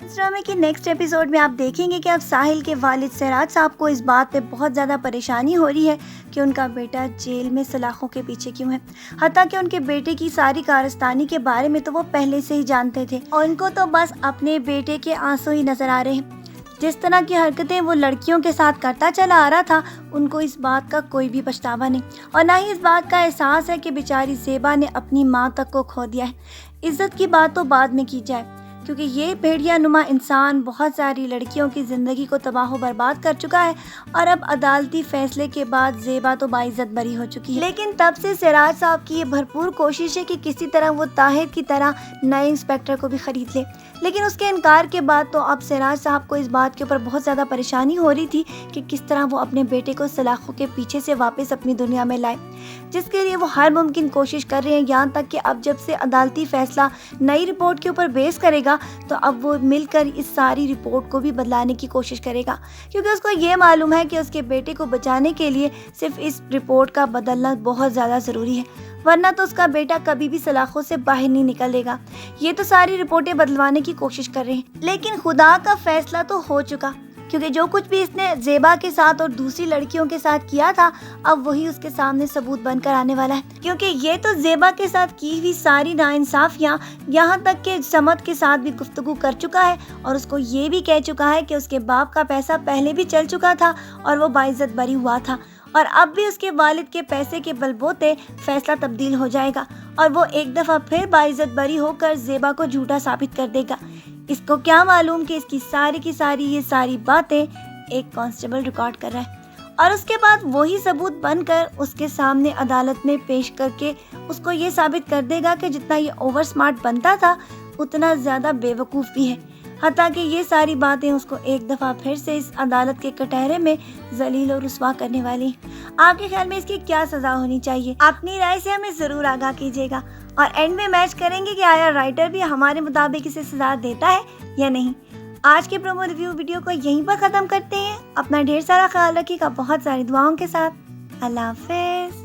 اس ڈرامے کے next episode میں آپ دیکھیں گے کہ اب ساحل کے والد سراج صاحب کو اس بات پہ بہت زیادہ پریشانی ہو رہی ہے کہ ان کا بیٹا جیل میں سلاخوں کے پیچھے کیوں ہے، حتیٰ کہ ان کے بیٹے کی ساری کارستانی کے بارے میں تو وہ پہلے سے ہی جانتے تھے اور ان کو تو بس اپنے بیٹے کے آنسو ہی نظر آ رہے ہیں۔ جس طرح کی حرکتیں وہ لڑکیوں کے ساتھ کرتا چلا آ رہا تھا، ان کو اس بات کا کوئی بھی پچھتاوا نہیں اور نہ ہی اس بات کا احساس ہے کہ بیچاری زیبا نے اپنی ماں تک کو کھو دیا ہے۔ عزت کی بات تو بعد میں کی جائے، کیونکہ یہ بھیڑیا نما انسان بہت ساری لڑکیوں کی زندگی کو تباہ و برباد کر چکا ہے اور اب عدالتی فیصلے کے بعد زیبا تو باعزت بری ہو چکی ہے۔ لیکن تب سے سراج صاحب کی یہ بھرپور کوشش ہے کہ کسی طرح وہ طاہر کی طرح نئے انسپیکٹر کو بھی خرید لے، لیکن اس کے انکار کے بعد تو اب سراج صاحب کو اس بات کے اوپر بہت زیادہ پریشانی ہو رہی تھی کہ کس طرح وہ اپنے بیٹے کو سلاخوں کے پیچھے سے واپس اپنی دنیا میں لائے، جس کے لیے وہ ہر ممکن کوشش کر رہے ہیں، یہاں تک کہ اب جب سے عدالتی فیصلہ نئی رپورٹ کے اوپر بیس کرے گا تو اب وہ مل کر اس ساری رپورٹ کو بھی بدلانے کی کوشش کرے گا، کیونکہ اس کو یہ معلوم ہے کہ اس کے بیٹے کو بچانے کے لیے صرف اس رپورٹ کا بدلنا بہت زیادہ ضروری ہے، ورنہ تو اس کا بیٹا کبھی بھی سلاخوں سے باہر نہیں نکلے گا۔ یہ تو ساری رپورٹیں بدلوانے کی کوشش کر رہے ہیں، لیکن خدا کا فیصلہ تو ہو چکا، کیونکہ جو کچھ بھی اس نے زیبا کے ساتھ اور دوسری لڑکیوں کے ساتھ کیا تھا اب وہی اس کے سامنے ثبوت بن کر آنے والا ہے، کیونکہ یہ تو زیبا کے ساتھ کی ہوئی ساری ناانصافیاں یہاں تک کہ سمت کے ساتھ بھی گفتگو کر چکا ہے اور اس کو یہ بھی کہہ چکا ہے کہ اس کے باپ کا پیسہ پہلے بھی چل چکا تھا اور وہ باعزت بری ہوا تھا، اور اب بھی اس کے والد کے پیسے کے بلبوتے فیصلہ تبدیل ہو جائے گا اور وہ ایک دفعہ پھر باعزت بری ہو کر زیبا کو جھوٹا ثابت کر دے گا۔ اس کو کیا معلوم کہ اس کی ساری یہ ساری باتیں ایک کانسٹیبل ریکارڈ کر رہا ہے، اور اس کے بعد وہی ثبوت بن کر اس کے سامنے عدالت میں پیش کر کے اس کو یہ ثابت کر دے گا کہ جتنا یہ اوور سمارٹ بنتا تھا اتنا زیادہ بے وقوف بھی ہے، حتیٰ کہ یہ ساری باتیں اس کو ایک دفعہ پھر سے اس عدالت کے کٹہرے میں ذلیل اور رسوا کرنے والی ہیں۔ آپ کے خیال میں اس کی کیا سزا ہونی چاہیے؟ اپنی رائے سے ہمیں ضرور آگاہ کیجیے گا اور اینڈ میں میچ کریں گے کہ آیا رائٹر بھی ہمارے مطابق اسے سزا دیتا ہے یا نہیں۔ آج کے پرومو ریویو ویڈیو کو یہیں پر ختم کرتے ہیں۔ اپنا ڈھیر سارا خیال رکھیے گا بہت ساری دعاؤں کے ساتھ۔ اللہ حافظ۔